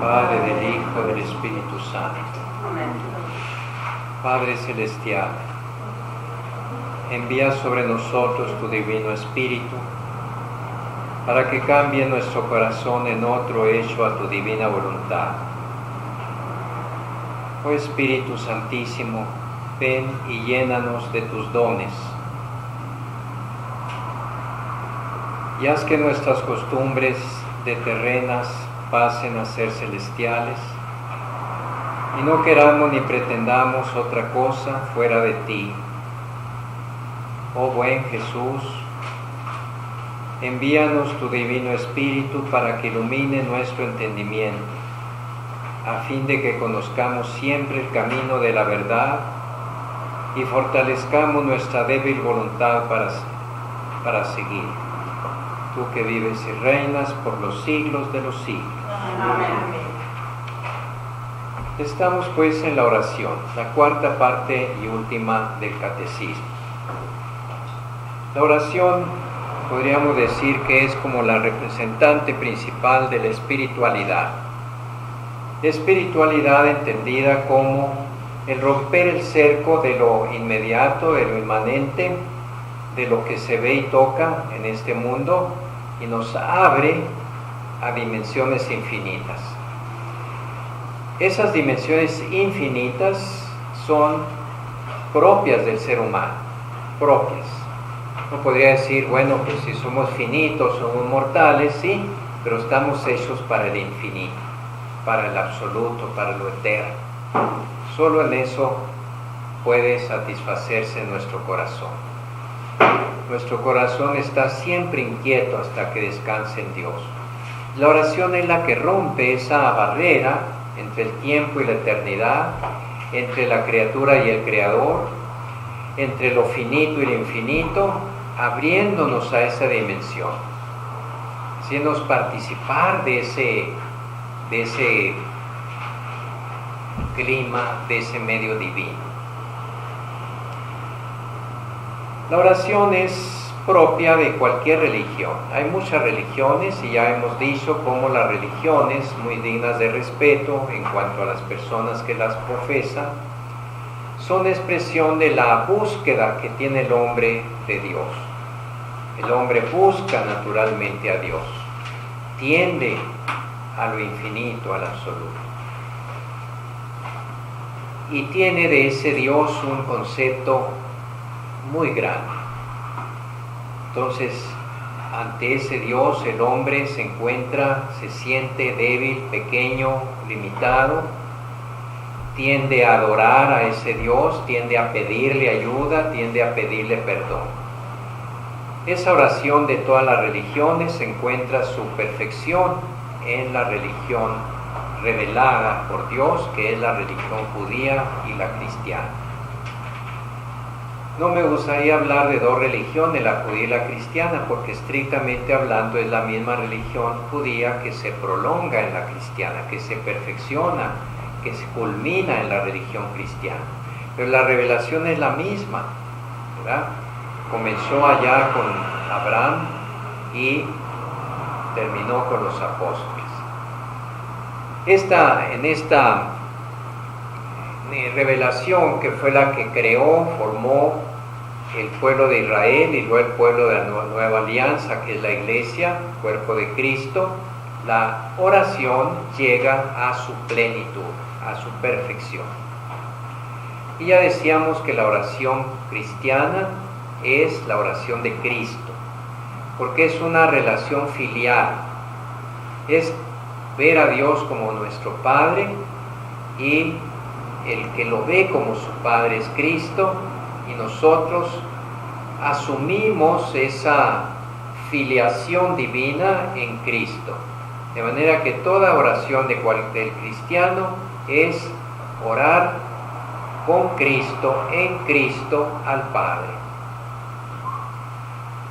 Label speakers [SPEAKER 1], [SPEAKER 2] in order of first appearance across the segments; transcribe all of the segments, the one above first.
[SPEAKER 1] Padre, del Hijo, del Espíritu Santo.
[SPEAKER 2] Amén.
[SPEAKER 1] Padre Celestial, envía sobre nosotros tu Divino Espíritu, para que cambie nuestro corazón en otro hecho a tu divina voluntad. Oh Espíritu Santísimo, ven y llénanos de tus dones, y haz que nuestras costumbres de terrenas pasen a ser celestiales, y no queramos ni pretendamos otra cosa fuera de ti. Oh buen Jesús, envíanos tu Divino Espíritu para que ilumine nuestro entendimiento, a fin de que conozcamos siempre el camino de la verdad y fortalezcamos nuestra débil voluntad para seguir. Tú que vives y reinas por los siglos de los siglos.
[SPEAKER 2] Amén.
[SPEAKER 1] Estamos pues en la oración, la cuarta parte y última del catecismo. La oración podríamos decir que es como la representante principal de la espiritualidad. Espiritualidad entendida como el romper el cerco de lo inmediato, de lo inmanente, de lo que se ve y toca en este mundo, y nos abre a dimensiones infinitas. Esas dimensiones infinitas son propias del ser humano, propias. Uno podría decir, bueno, pues si somos finitos, somos mortales, sí, pero estamos hechos para el infinito, para el absoluto, para lo eterno. Solo en eso puede satisfacerse nuestro corazón. Nuestro corazón está siempre inquieto hasta que descanse en Dios. La oración es la que rompe esa barrera entre el tiempo y la eternidad, entre la criatura y el Creador, entre lo finito y lo infinito, abriéndonos a esa dimensión, haciéndonos participar de ese clima, de ese medio divino. La oración es propia de cualquier religión. Hay muchas religiones y ya hemos dicho cómo las religiones, muy dignas de respeto en cuanto a las personas que las profesan, son expresión de la búsqueda que tiene el hombre de Dios. El hombre busca naturalmente a Dios, tiende a lo infinito, al absoluto. Y tiene de ese Dios un concepto muy grande. Entonces, ante ese Dios el hombre se siente débil, pequeño, limitado, tiende a adorar a ese Dios, tiende a pedirle ayuda, tiende a pedirle perdón. Esa oración de todas las religiones encuentra su perfección en la religión revelada por Dios, que es la religión judía y la cristiana. No me gustaría hablar de dos religiones, la judía y la cristiana, porque estrictamente hablando es la misma religión judía que se prolonga en la cristiana, que se perfecciona, que se culmina en la religión cristiana. Pero la revelación es la misma, ¿verdad? Comenzó allá con Abraham y terminó con los apóstoles. En esta revelación, que fue la que creó, formó el pueblo de Israel y luego el pueblo de la nueva alianza, que es la iglesia, cuerpo de Cristo, la oración llega a su plenitud, a su perfección. Y ya decíamos que la oración cristiana es la oración de Cristo, porque es una relación filial, es ver a Dios como nuestro Padre, y el que lo ve como su Padre es Cristo, y nosotros asumimos esa filiación divina en Cristo. De manera que toda oración del cristiano es orar con Cristo, en Cristo, al Padre.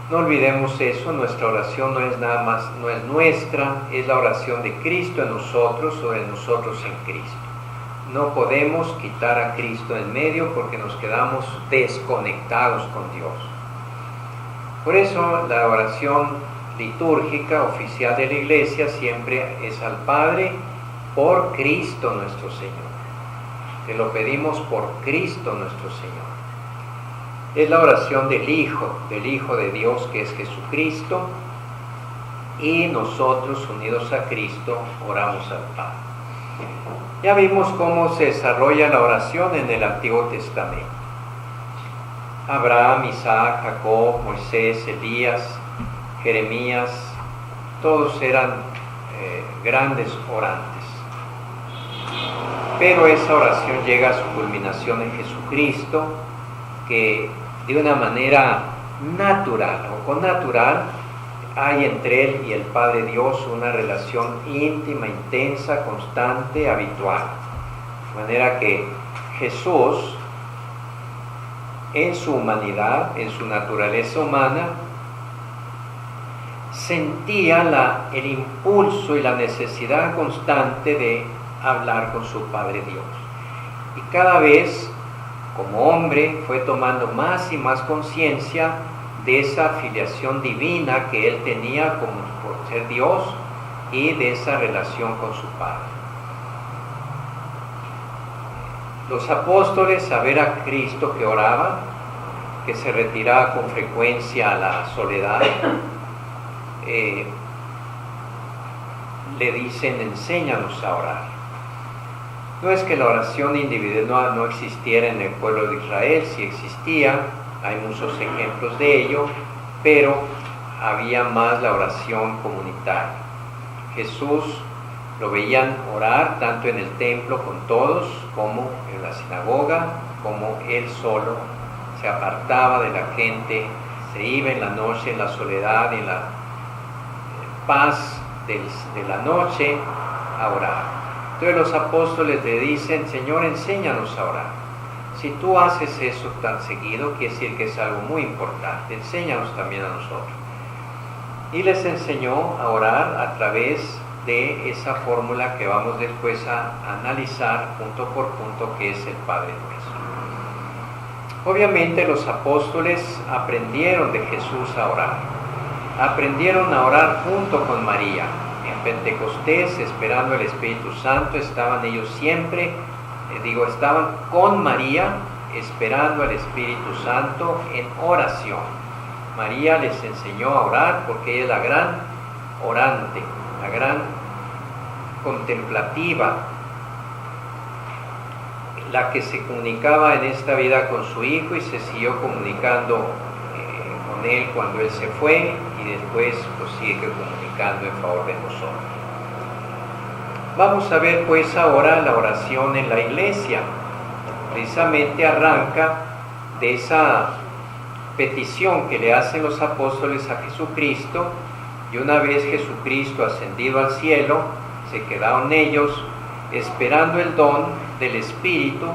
[SPEAKER 1] No olvidemos eso, nuestra oración no es nada más, no es nuestra, es la oración de Cristo en nosotros o de nosotros en Cristo. No podemos quitar a Cristo en medio porque nos quedamos desconectados con Dios. Por eso la oración litúrgica oficial de la Iglesia siempre es al Padre por Cristo nuestro Señor. Te lo pedimos por Cristo nuestro Señor. Es la oración del Hijo de Dios, que es Jesucristo, y nosotros, unidos a Cristo, oramos al Padre. Ya vimos cómo se desarrolla la oración en el Antiguo Testamento. Abraham, Isaac, Jacob, Moisés, Elías, Jeremías, todos eran grandes orantes. Pero esa oración llega a su culminación en Jesucristo, que de una manera natural o connatural hay entre Él y el Padre Dios una relación íntima, intensa, constante, habitual. De manera que Jesús, en su humanidad, en su naturaleza humana, sentía el impulso y la necesidad constante de hablar con su Padre Dios. Y cada vez, como hombre, fue tomando más y más conciencia de esa filiación divina que él tenía como por ser Dios y de esa relación con su Padre. Los apóstoles, a ver a Cristo que oraba, que se retiraba con frecuencia a la soledad, le dicen: enséñanos a orar. No es que la oración individual no existiera en el pueblo de Israel, sí existía, hay muchos ejemplos de ello, pero había más la oración comunitaria. Jesús lo veían orar tanto en el templo con todos, como en la sinagoga, como él solo se apartaba de la gente, se iba en la noche en la soledad y en la paz de la noche a orar. Entonces los apóstoles le dicen: Señor, enséñanos a orar. Si tú haces eso tan seguido, quiere decir que es algo muy importante. Enséñanos también a nosotros. Y les enseñó a orar a través de esa fórmula que vamos después a analizar punto por punto, que es el Padre Nuestro. Obviamente los apóstoles aprendieron de Jesús a orar. Aprendieron a orar junto con María. En Pentecostés, esperando el Espíritu Santo, estaban ellos siempre, estaban con María, esperando al Espíritu Santo en oración. María les enseñó a orar porque ella es la gran orante, la gran contemplativa, la que se comunicaba en esta vida con su Hijo y se siguió comunicando con Él cuando Él se fue, y después pues sigue comunicando en favor de nosotros. Vamos a ver pues ahora la oración en la iglesia. Precisamente arranca de esa petición que le hacen los apóstoles a Jesucristo, y una vez Jesucristo ascendido al cielo, se quedaron ellos esperando el don del Espíritu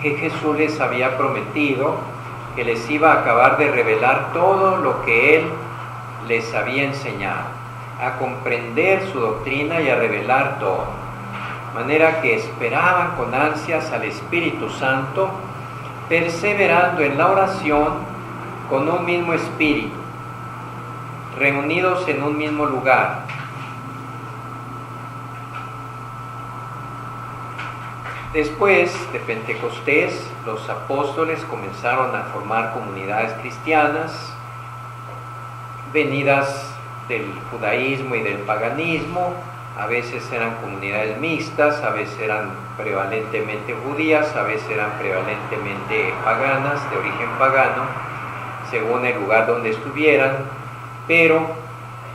[SPEAKER 1] que Jesús les había prometido, que les iba a acabar de revelar todo lo que Él les había enseñado, a comprender su doctrina y a revelar todo. De manera que esperaban con ansias al Espíritu Santo, perseverando en la oración con un mismo espíritu, reunidos en un mismo lugar. Después de Pentecostés, los apóstoles comenzaron a formar comunidades cristianas, venidas del judaísmo y del paganismo. A veces eran comunidades mixtas, a veces eran prevalentemente judías, a veces eran prevalentemente paganas, de origen pagano, según el lugar donde estuvieran, pero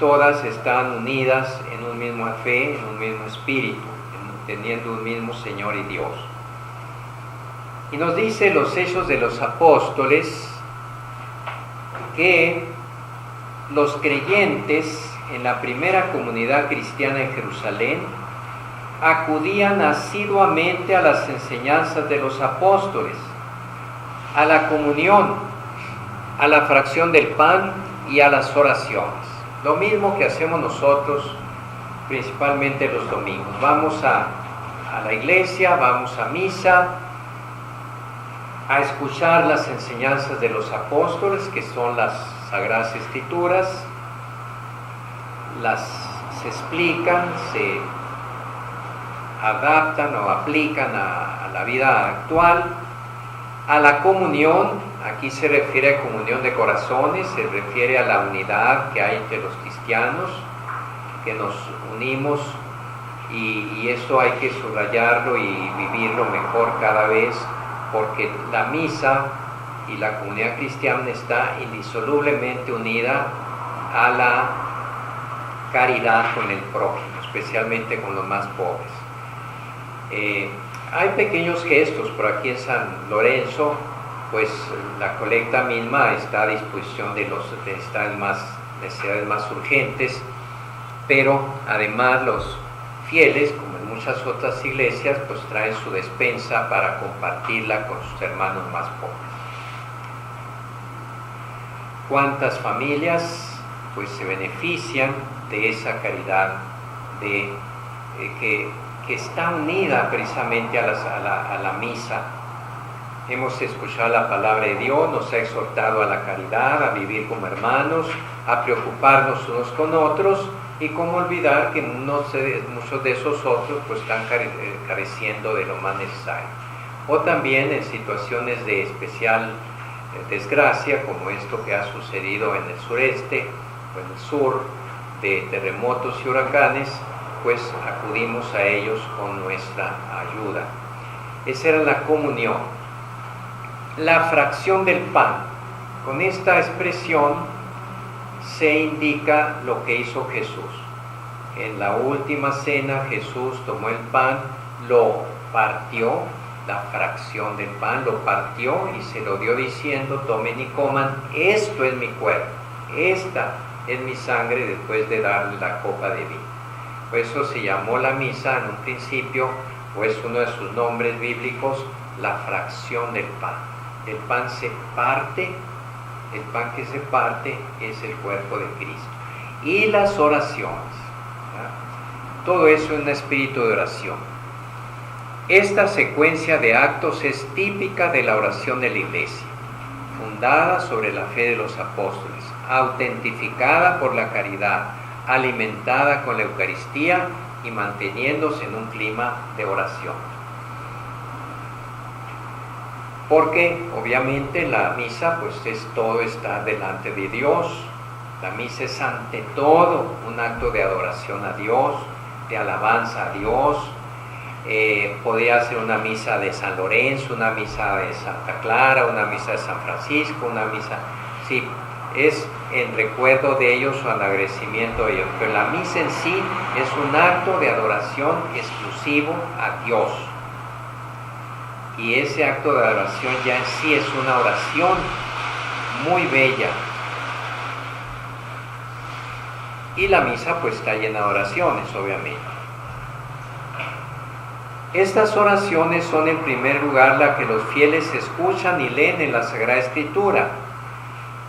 [SPEAKER 1] todas están unidas en una misma fe, en un mismo espíritu, teniendo un mismo Señor y Dios. Y nos dice los Hechos de los Apóstoles que los creyentes en la primera comunidad cristiana en Jerusalén acudían asiduamente a las enseñanzas de los apóstoles, a la comunión, a la fracción del pan y a las oraciones. Lo mismo que hacemos nosotros principalmente los domingos. Vamos a la iglesia, vamos a misa, a escuchar las enseñanzas de los apóstoles, que son las Sagradas Escrituras, se explican, se adaptan o aplican a la vida actual. A la comunión, aquí se refiere a comunión de corazones, se refiere a la unidad que hay entre los cristianos, que nos unimos, y eso hay que subrayarlo y vivirlo mejor cada vez, porque la misa y la comunidad cristiana está indisolublemente unida a la caridad con el prójimo, especialmente con los más pobres. Hay pequeños gestos, por aquí en San Lorenzo, pues la colecta misma está a disposición de los necesidades más urgentes, pero además los fieles, como en muchas otras iglesias, pues traen su despensa para compartirla con sus hermanos más pobres. ¿Cuántas familias pues se benefician de esa caridad que está unida precisamente a la misa? Hemos escuchado la palabra de Dios, nos ha exhortado a la caridad, a vivir como hermanos, a preocuparnos unos con otros, y cómo olvidar que muchos de esos otros pues están careciendo de lo más necesario. O también en situaciones de especial desgracia, como esto que ha sucedido en el sureste o en el sur, de terremotos y huracanes, pues acudimos a ellos con nuestra ayuda. Esa era la comunión. La fracción del pan. Con esta expresión se indica lo que hizo Jesús. En la última cena Jesús tomó el pan, lo partió, la fracción del pan, lo partió y se lo dio diciendo: tomen y coman, esto es mi cuerpo, esta es mi sangre, después de darle la copa de vino. Por eso se llamó la misa en un principio, o es uno de sus nombres bíblicos, la fracción del pan. El pan se parte, el pan que se parte es el cuerpo de Cristo. Y las oraciones, ¿verdad? Todo eso es un espíritu de oración. Esta secuencia de actos es típica de la oración de la Iglesia, fundada sobre la fe de los apóstoles, autentificada por la caridad, alimentada con la Eucaristía y manteniéndose en un clima de oración. Porque obviamente la misa pues es todo estar delante de Dios. La misa es ante todo un acto de adoración a Dios, de alabanza a Dios. Podría ser una misa de San Lorenzo, una misa de Santa Clara, una misa de San Francisco, una misa, sí, es en recuerdo de ellos o en agradecimiento de ellos, pero la misa en sí es un acto de adoración exclusivo a Dios, y ese acto de adoración ya en sí es una oración muy bella, y la misa pues está llena de oraciones, obviamente. Estas oraciones son en primer lugar las que los fieles escuchan y leen en la Sagrada Escritura,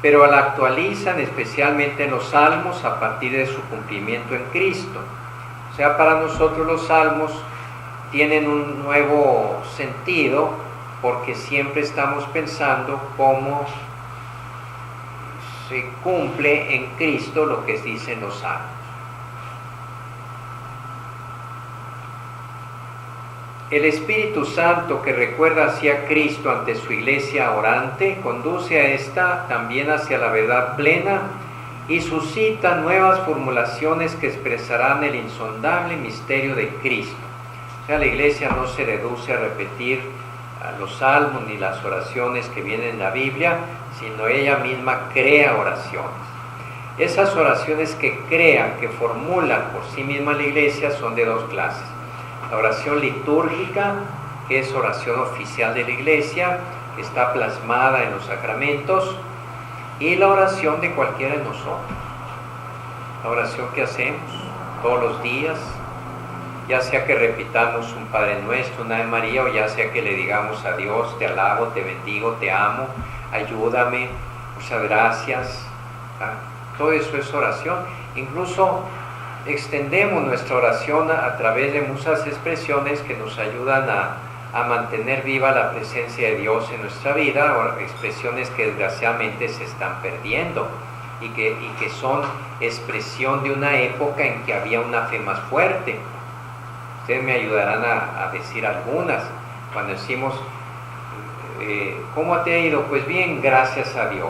[SPEAKER 1] pero la actualizan especialmente en los salmos a partir de su cumplimiento en Cristo. O sea, para nosotros los salmos tienen un nuevo sentido porque siempre estamos pensando cómo se cumple en Cristo lo que dicen los salmos. El Espíritu Santo, que recuerda hacia Cristo ante su iglesia orante, conduce a esta también hacia la verdad plena y suscita nuevas formulaciones que expresarán el insondable misterio de Cristo. O sea, la iglesia no se reduce a repetir los salmos ni las oraciones que vienen en la Biblia, sino ella misma crea oraciones. Esas oraciones que crean, que formulan por sí misma la iglesia, son de dos clases. La oración litúrgica, que es oración oficial de la iglesia, que está plasmada en los sacramentos, y la oración de cualquiera de nosotros. La oración que hacemos todos los días, ya sea que repitamos un Padre Nuestro, una Ave María, o ya sea que le digamos a Dios: te alabo, te bendigo, te amo, ayúdame, muchas gracias. Todo eso es oración. Incluso extendemos nuestra oración a través de muchas expresiones que nos ayudan a mantener viva la presencia de Dios en nuestra vida, o expresiones que desgraciadamente se están perdiendo y que son expresión de una época en que había una fe más fuerte. Ustedes me ayudarán a decir algunas. Cuando decimos, ¿cómo te ha ido? Pues bien, gracias a Dios.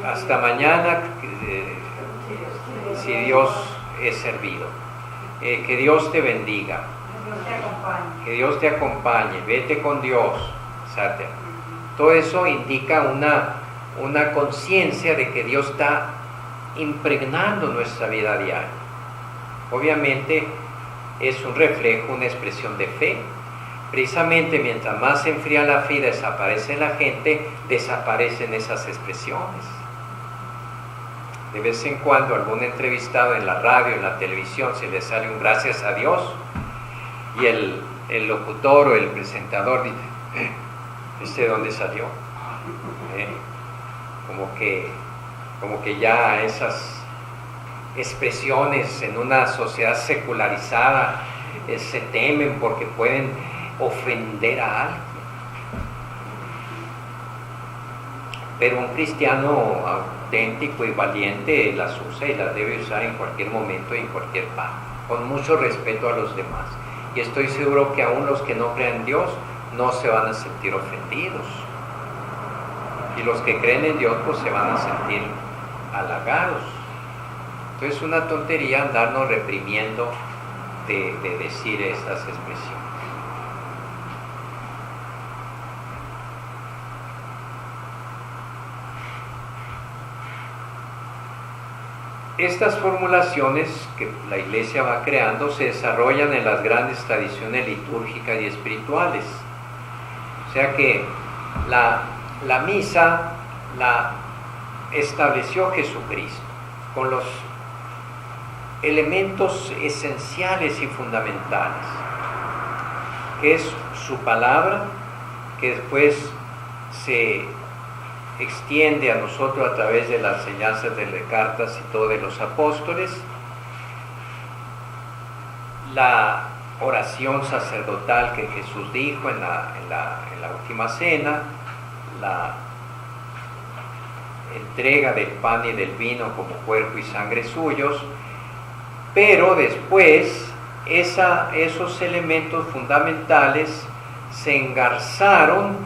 [SPEAKER 1] Hasta mañana, si Dios es servido. Que Dios te bendiga. Que Dios te acompañe. Vete con Dios, etc. Todo eso indica una conciencia de que Dios está impregnando nuestra vida diaria. Obviamente es un reflejo, una expresión de fe. Precisamente mientras más se enfría la fe y desaparece en la gente, desaparecen esas expresiones. De vez en cuando algún entrevistado en la radio, en la televisión, se le sale un gracias a Dios y el locutor o el presentador dice, ¿este dónde salió? Como que ya esas expresiones en una sociedad secularizada se temen porque pueden ofender a alguien. Pero un cristiano auténtico y valiente las usa y las debe usar en cualquier momento y en cualquier parte, con mucho respeto a los demás. Y estoy seguro que aún los que no crean en Dios no se van a sentir ofendidos. Y los que creen en Dios pues se van a sentir halagados. Entonces es una tontería andarnos reprimiendo de decir estas expresiones. Estas formulaciones que la Iglesia va creando se desarrollan en las grandes tradiciones litúrgicas y espirituales. O sea que la misa la estableció Jesucristo con los elementos esenciales y fundamentales, que es su palabra, que después se extiende a nosotros a través de las enseñanzas de las cartas y todo de los apóstoles, la oración sacerdotal que Jesús dijo en la última cena, la entrega del pan y del vino como cuerpo y sangre suyos, pero después esos elementos fundamentales se engarzaron,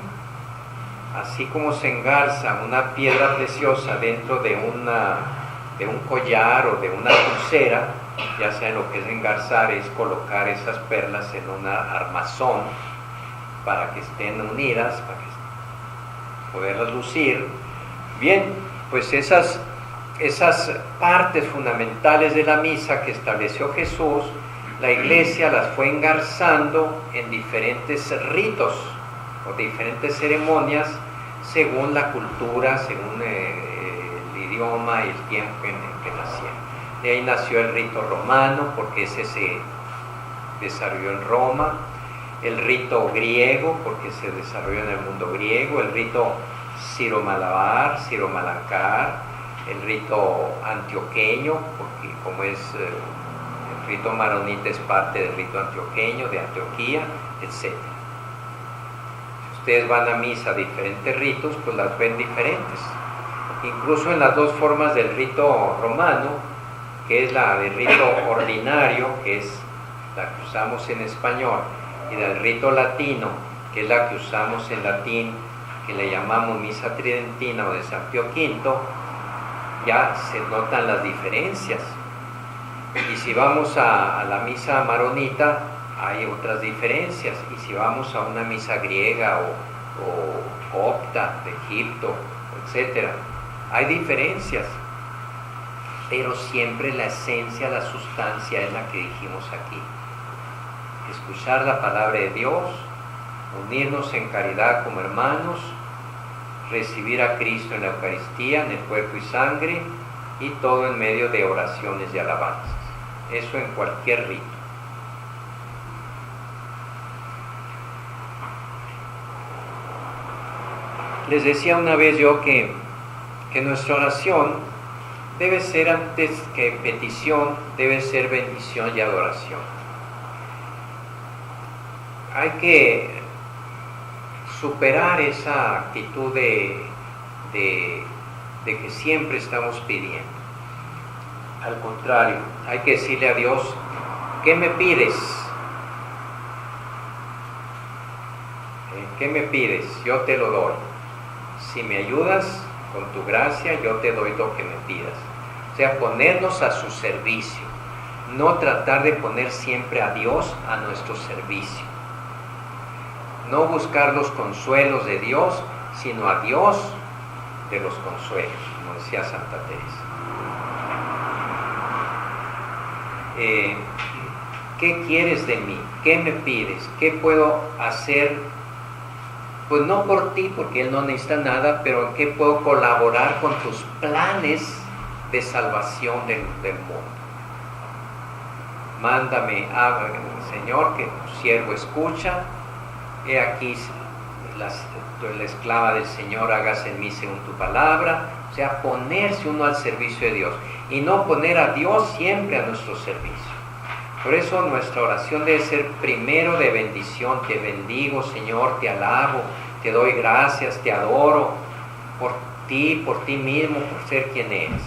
[SPEAKER 1] así como se engarza una piedra preciosa dentro de un collar o de una pulsera. Ya saben lo que es engarzar, es colocar esas perlas en una armazón para que estén unidas, para que poderlas lucir. Bien, pues esas partes fundamentales de la misa que estableció Jesús, la Iglesia las fue engarzando en diferentes ritos o diferentes ceremonias según la cultura, según el idioma y el tiempo en el que nacieron. De ahí nació el rito romano, porque ese se desarrolló en Roma, el rito griego, porque se desarrolló en el mundo griego, el rito siro-malabar, siro-malancár, el rito antioqueño, porque como es el rito maronita es parte del rito antioqueño, de Antioquía, etc. Si ustedes van a misa a diferentes ritos, pues las ven diferentes. Incluso en las dos formas del rito romano, que es la del rito ordinario, que es la que usamos en español, y del rito latino, que es la que usamos en latín, que le llamamos misa tridentina o de San Pío V, ya se notan las diferencias. Y si vamos a la misa maronita, hay otras diferencias. Y si vamos a una misa griega o copta de Egipto, etc., hay diferencias. Pero siempre la esencia, la sustancia es la que dijimos aquí. Escuchar la palabra de Dios, unirnos en caridad como hermanos, recibir a Cristo en la Eucaristía, en el cuerpo y sangre, y todo en medio de oraciones y alabanzas. Eso en cualquier rito. Les decía una vez yo que nuestra oración debe ser, antes que petición, debe ser bendición y adoración. Hay que superar esa actitud de que siempre estamos pidiendo. Al contrario, hay que decirle a Dios, ¿qué me pides? ¿Qué me pides? Yo te lo doy. Si me ayudas con tu gracia, yo te doy lo que me pidas. O sea, ponernos a su servicio. No tratar de poner siempre a Dios a nuestro servicio. No buscar los consuelos de Dios, sino a Dios de los consuelos, como decía Santa Teresa. ¿Qué quieres de mí? ¿Qué me pides? ¿Qué puedo hacer? Pues no por ti, porque Él no necesita nada, pero ¿en qué puedo colaborar con tus planes de salvación del mundo? Mándame, Señor, que tu siervo escucha. He aquí la esclava del Señor, hágase en mí según tu palabra. O sea, ponerse uno al servicio de Dios y no poner a Dios siempre a nuestro servicio. Por eso nuestra oración debe ser primero de bendición. Te bendigo, Señor, te alabo, te doy gracias, te adoro por ti mismo, por ser quien eres.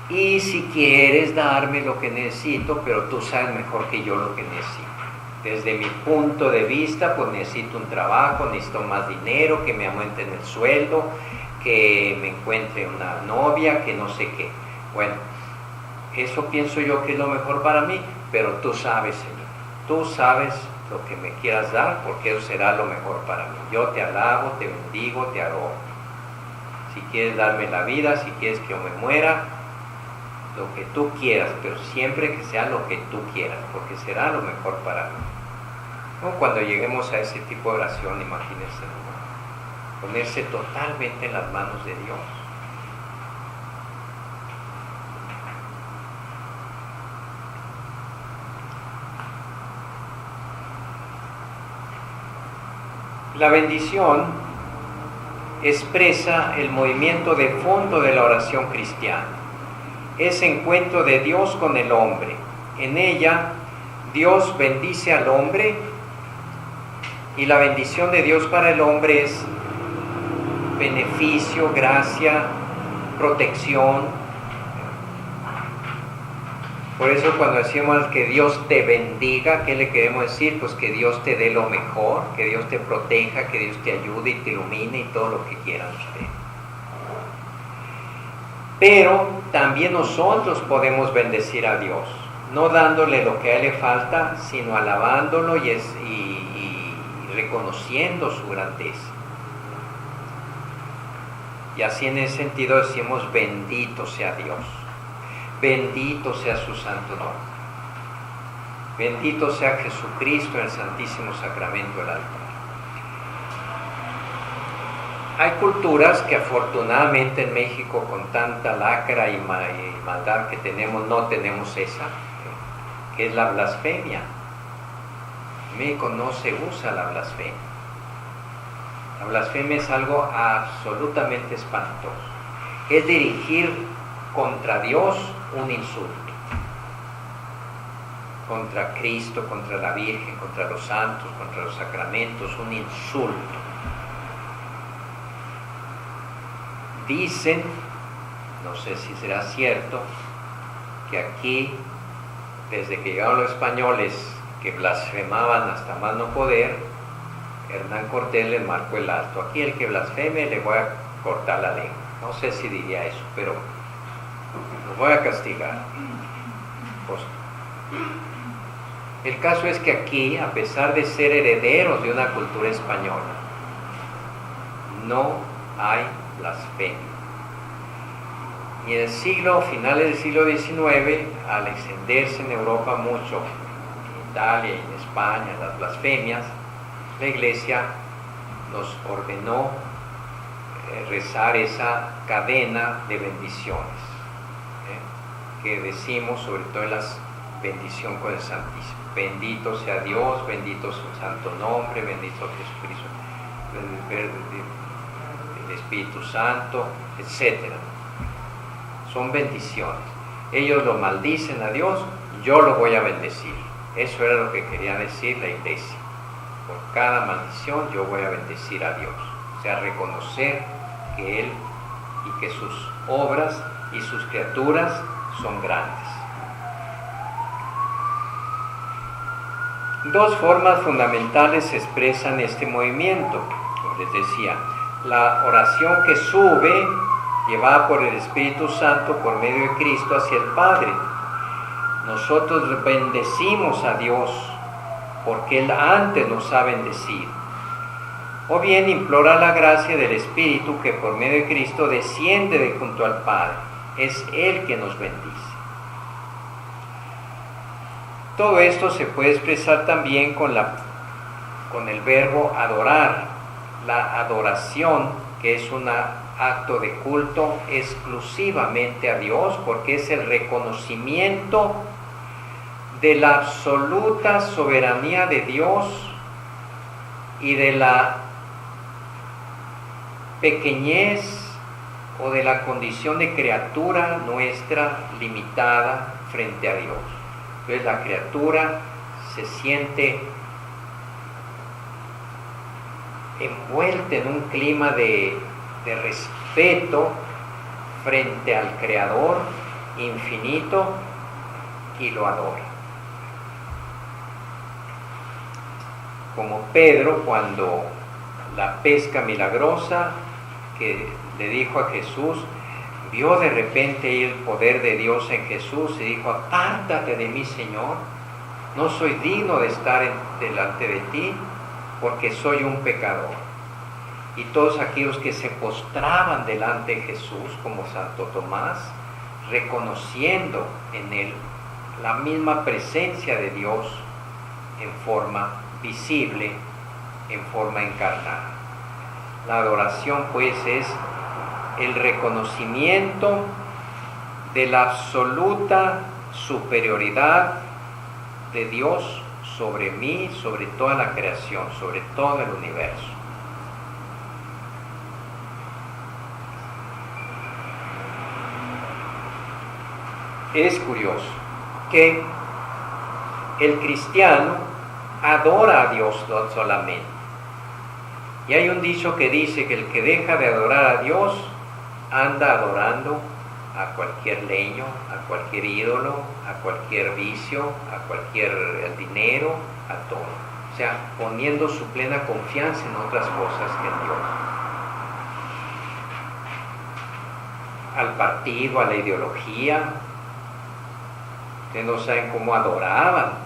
[SPEAKER 1] Y si quieres darme lo que necesito, pero tú sabes mejor que yo lo que necesito. Desde mi punto de vista, pues necesito un trabajo, necesito más dinero, que me aumenten el sueldo, que me encuentre una novia, que no sé qué. Bueno, eso pienso yo que es lo mejor para mí, pero tú sabes, Señor. Tú sabes lo que me quieras dar, porque eso será lo mejor para mí. Yo te alabo, te bendigo, te adoro. Si quieres darme la vida, si quieres que yo me muera, lo que tú quieras, pero siempre que sea lo que tú quieras, porque será lo mejor para mí. ¿No? Cuando lleguemos a ese tipo de oración, imagínense, ¿no? Ponerse totalmente en las manos de Dios. La bendición expresa el movimiento de fondo de la oración cristiana. Es encuentro de Dios con el hombre. En ella, Dios bendice al hombre y la bendición de Dios para el hombre es beneficio, gracia, protección. Por eso cuando decimos que Dios te bendiga, ¿qué le queremos decir? Pues que Dios te dé lo mejor, que Dios te proteja, que Dios te ayude y te ilumine y todo lo que quieran ustedes. Pero también nosotros podemos bendecir a Dios, no dándole lo que a Él le falta, sino alabándolo y reconociendo su grandeza. Y así en ese sentido decimos, bendito sea Dios, bendito sea su santo nombre, bendito sea Jesucristo en el Santísimo Sacramento del altar. Hay culturas que afortunadamente en México, con tanta lacra y maldad que tenemos, no tenemos esa, que es la blasfemia. En México no se usa la blasfemia. La blasfemia es algo absolutamente espantoso. Es dirigir contra Dios un insulto. Contra Cristo, contra la Virgen, contra los santos, contra los sacramentos, un insulto. Dicen, no sé si será cierto, que aquí, desde que llegaron los españoles que blasfemaban hasta más no poder, Hernán Cortés les marcó el alto. Aquí el que blasfeme le voy a cortar la lengua. No sé si diría eso, pero lo voy a castigar. Pues, el caso es que aquí, a pesar de ser herederos de una cultura española, no hay blasfemia. Y en el finales del siglo XIX, al extenderse en Europa mucho, en Italia y en España, las blasfemias, la Iglesia nos ordenó rezar esa cadena de bendiciones, que decimos sobre todo en la bendición con el Santísimo. Bendito sea Dios, bendito su santo nombre, bendito Jesucristo, el Espíritu Santo, etc. Son bendiciones. Ellos lo maldicen a Dios, yo lo voy a bendecir. Eso era lo que quería decir la Iglesia. Por cada maldición yo voy a bendecir a Dios. O sea, reconocer que Él y que sus obras y sus criaturas son grandes. Dos formas fundamentales expresan este movimiento. Como les decía, la oración que sube, llevada por el Espíritu Santo por medio de Cristo hacia el Padre. Nosotros bendecimos a Dios porque Él antes nos ha bendecido. O bien implora la gracia del Espíritu que por medio de Cristo desciende de junto al Padre. Es Él que nos bendice. Todo esto se puede expresar también con el verbo adorar. La adoración, que es un acto de culto exclusivamente a Dios, porque es el reconocimiento de la absoluta soberanía de Dios y de la pequeñez o de la condición de criatura nuestra limitada frente a Dios. Entonces la criatura se siente envuelta en un clima de respeto frente al Creador infinito y lo adora. Como Pedro, cuando la pesca milagrosa que le dijo a Jesús, vio de repente el poder de Dios en Jesús y dijo: apártate de mí, Señor, no soy digno de estar delante de ti, porque soy un pecador. Y todos aquellos que se postraban delante de Jesús, como Santo Tomás, reconociendo en él la misma presencia de Dios en forma visible, en forma encarnada. La adoración, pues, es el reconocimiento de la absoluta superioridad de Dios sobre mí, sobre toda la creación, sobre todo el universo. Es curioso que el cristiano adora a Dios no solamente. Y hay un dicho que dice que el que deja de adorar a Dios anda adorando a cualquier leño, a cualquier ídolo, a cualquier vicio, a cualquier dinero, a todo. O sea, poniendo su plena confianza en otras cosas que en Dios. Al partido, a la ideología. Ustedes no saben cómo adoraban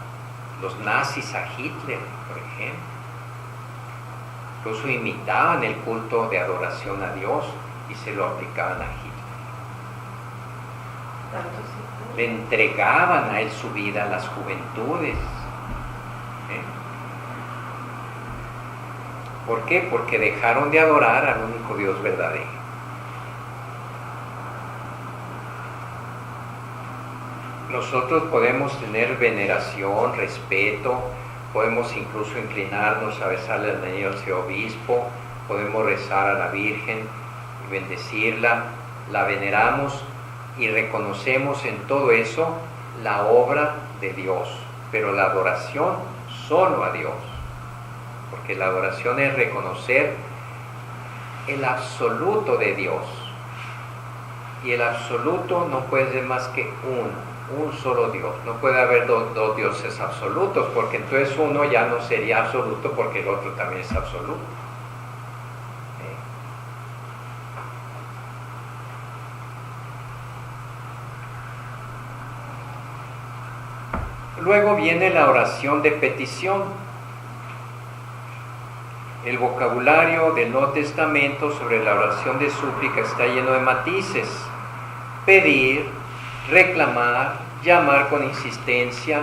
[SPEAKER 1] los nazis a Hitler, por ejemplo. Incluso imitaban el culto de adoración a Dios y se lo aplicaban a Hitler. Le entregaban a él su vida, a las juventudes. ¿Por qué? Porque dejaron de adorar al único Dios verdadero. Nosotros podemos tener veneración, respeto, podemos incluso inclinarnos a besarle al anillo al obispo, podemos rezar a la Virgen y bendecirla, la veneramos y reconocemos en todo eso la obra de Dios, pero la adoración solo a Dios, porque la adoración es reconocer el absoluto de Dios, y el absoluto no puede ser más que un solo Dios. No puede haber dos dioses absolutos, porque entonces uno ya no sería absoluto porque el otro también es absoluto. Luego viene la oración de petición. El vocabulario del Nuevo Testamento sobre la oración de súplica está lleno de matices. Pedir, reclamar, llamar con insistencia,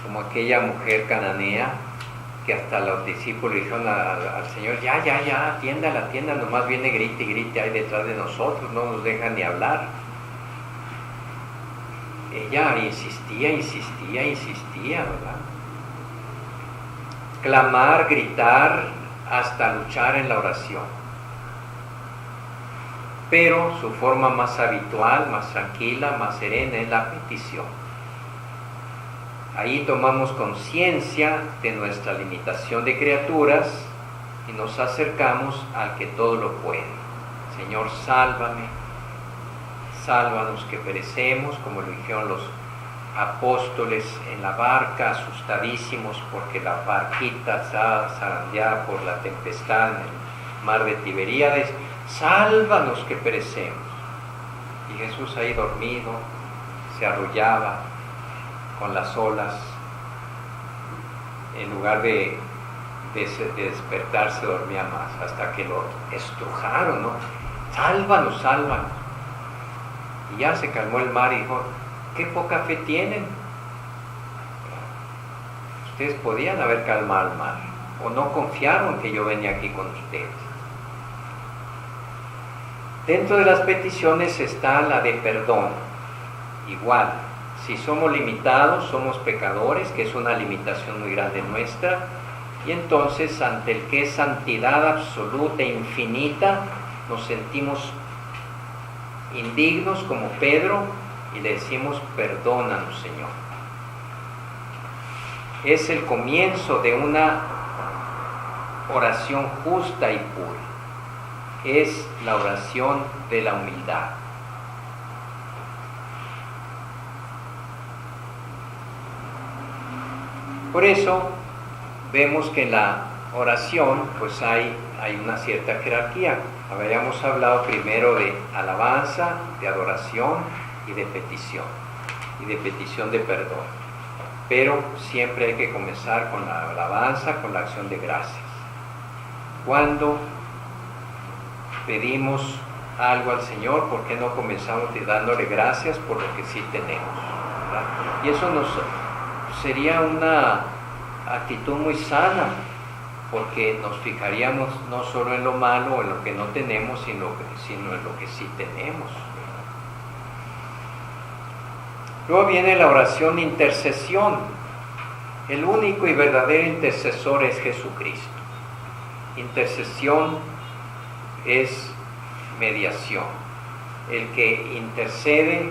[SPEAKER 1] como aquella mujer cananea que hasta los discípulos dijeron al Señor: ya, atiéndala, nomás viene grite y grite ahí detrás de nosotros, no nos deja ni hablar. Ella insistía, ¿verdad? Clamar, gritar, hasta luchar en la oración. Pero su forma más habitual, más tranquila, más serena es la petición. Ahí tomamos conciencia de nuestra limitación de criaturas y nos acercamos al que todo lo puede. Señor, sálvame, sálvanos que perecemos, como lo dijeron los apóstoles en la barca, asustadísimos porque la barquita estaba zarandeada por la tempestad en el mar de Tiberíades. Sálvanos que perecemos. Y Jesús ahí dormido, se arrullaba con las olas, en lugar de despertarse dormía más, hasta que lo estrujaron, ¿no? Sálvanos, sálvanos. Y ya se calmó el mar y dijo, qué poca fe tienen. Ustedes podían haber calmado al mar, o no confiaron que yo venía aquí con ustedes. Dentro de las peticiones está la de perdón. Igual, si somos limitados, somos pecadores, que es una limitación muy grande nuestra, y entonces ante el que es santidad absoluta e infinita, nos sentimos indignos como Pedro y le decimos, perdónanos, Señor. Es el comienzo de una oración justa y pura. Es la oración de la humildad. Por eso vemos que en la oración pues hay una cierta jerarquía. Habíamos hablado primero de alabanza, de adoración y de petición de perdón. Pero siempre hay que comenzar con la alabanza, con la acción de gracias. Cuando pedimos algo al Señor, ¿por qué no comenzamos dándole gracias por lo que sí tenemos? ¿Verdad? Y eso sería una actitud muy sana, porque nos fijaríamos no solo en lo malo o en lo que no tenemos, sino en lo que sí tenemos. Luego viene la oración de intercesión. El único y verdadero intercesor es Jesucristo. Intercesión es mediación. El que intercede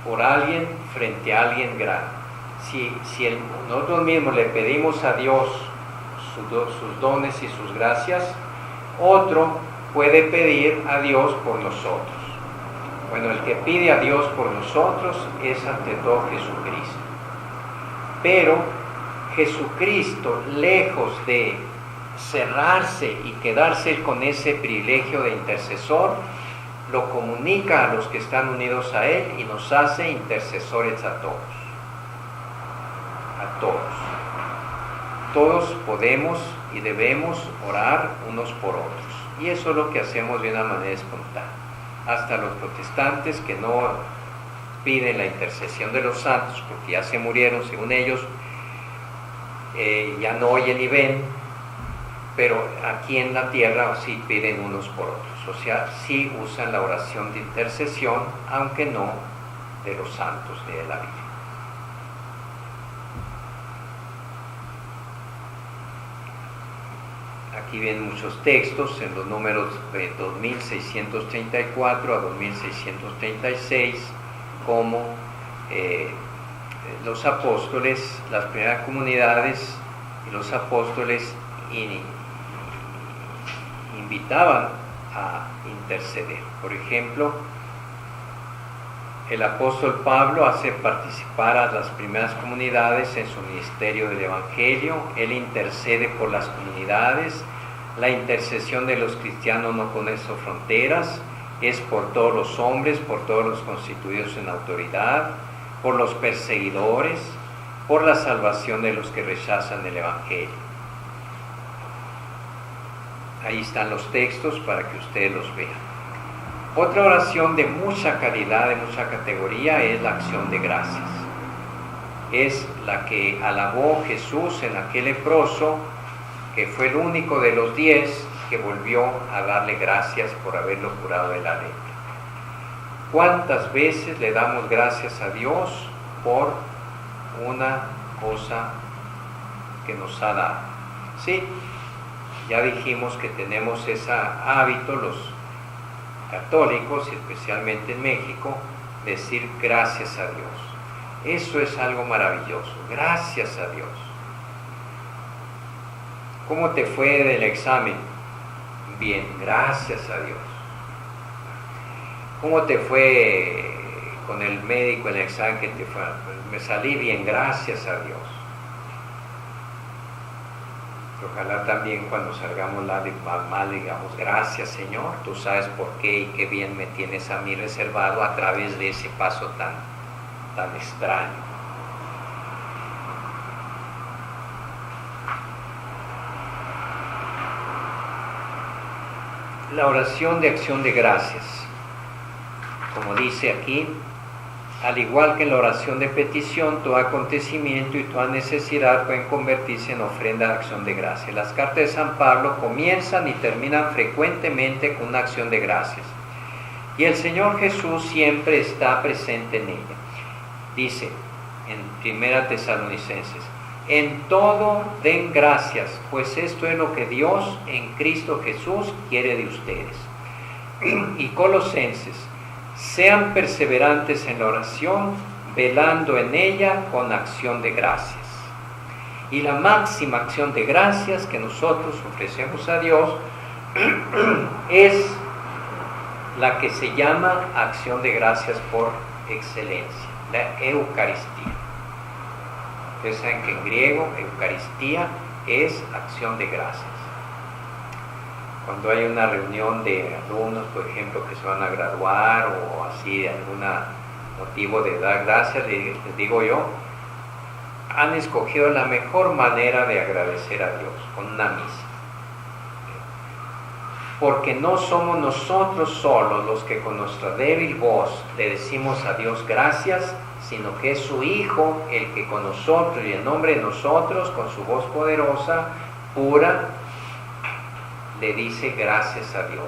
[SPEAKER 1] por alguien frente a alguien grande. Si nosotros mismos le pedimos a Dios sus dones y sus gracias, otro puede pedir a Dios por nosotros. Bueno, el que pide a Dios por nosotros es ante todo Jesucristo. Pero Jesucristo, lejos de cerrarse y quedarse con ese privilegio de intercesor, lo comunica a los que están unidos a Él y nos hace intercesores a todos. A todos. Todos podemos y debemos orar unos por otros. Y eso es lo que hacemos de una manera espontánea. Hasta los protestantes que no piden la intercesión de los santos, porque ya se murieron, según ellos, ya no oyen ni ven, pero aquí en la tierra sí piden unos por otros. O sea, sí usan la oración de intercesión, aunque no de los santos ni de la Biblia. Aquí vienen muchos textos en los números de 2634 a 2636, como los apóstoles, las primeras comunidades y los apóstoles invitaban a interceder. Por ejemplo, el apóstol Pablo hace participar a las primeras comunidades en su ministerio del Evangelio. Él intercede por las comunidades. La intercesión de los cristianos no conoce fronteras, es por todos los hombres, por todos los constituidos en autoridad, por los perseguidores, por la salvación de los que rechazan el Evangelio. Ahí están los textos para que ustedes los vean. Otra oración de mucha calidad, de mucha categoría, es la acción de gracias. Es la que alabó Jesús en aquel leproso, que fue el único de los 10 que volvió a darle gracias por haberlo curado de la lepra. ¿Cuántas veces le damos gracias a Dios por una cosa que nos ha dado? Sí, ya dijimos que tenemos ese hábito los católicos, y especialmente en México, decir gracias a Dios. Eso es algo maravilloso, gracias a Dios. ¿Cómo te fue del examen? Bien, gracias a Dios. ¿Cómo te fue con el médico en el examen que te fue? Me salí bien, gracias a Dios. Ojalá también cuando salgamos mal digamos, gracias Señor, tú sabes por qué y qué bien me tienes a mí reservado a través de ese paso tan extraño. La oración de acción de gracias, como dice aquí, al igual que en la oración de petición, todo acontecimiento y toda necesidad pueden convertirse en ofrenda de acción de gracias. Las cartas de San Pablo comienzan y terminan frecuentemente con una acción de gracias. Y el Señor Jesús siempre está presente en ella. Dice en 1 Tesalonicenses, en todo den gracias, pues esto es lo que Dios en Cristo Jesús quiere de ustedes. Y Colosenses, sean perseverantes en la oración, velando en ella con acción de gracias. Y la máxima acción de gracias que nosotros ofrecemos a Dios es la que se llama acción de gracias por excelencia, la Eucaristía. Ustedes saben que en griego Eucaristía es acción de gracias. Cuando hay una reunión de alumnos, por ejemplo, que se van a graduar o así de algún motivo de dar gracias, les digo yo, han escogido la mejor manera de agradecer a Dios, con una misa. Porque no somos nosotros solos los que con nuestra débil voz le decimos a Dios gracias, sino que es su Hijo el que con nosotros y en nombre de nosotros, con su voz poderosa, pura, le dice gracias a Dios.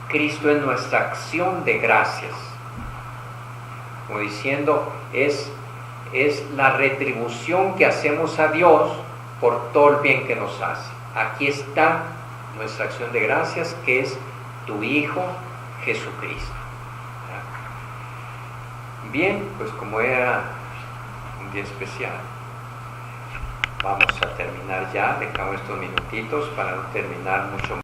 [SPEAKER 1] Cristo es nuestra acción de gracias. Como diciendo, es la retribución que hacemos a Dios por todo el bien que nos hace. Aquí está nuestra acción de gracias, que es tu Hijo Jesucristo. Bien, pues como era un día especial, vamos a terminar ya, dejamos estos minutitos para no terminar mucho más.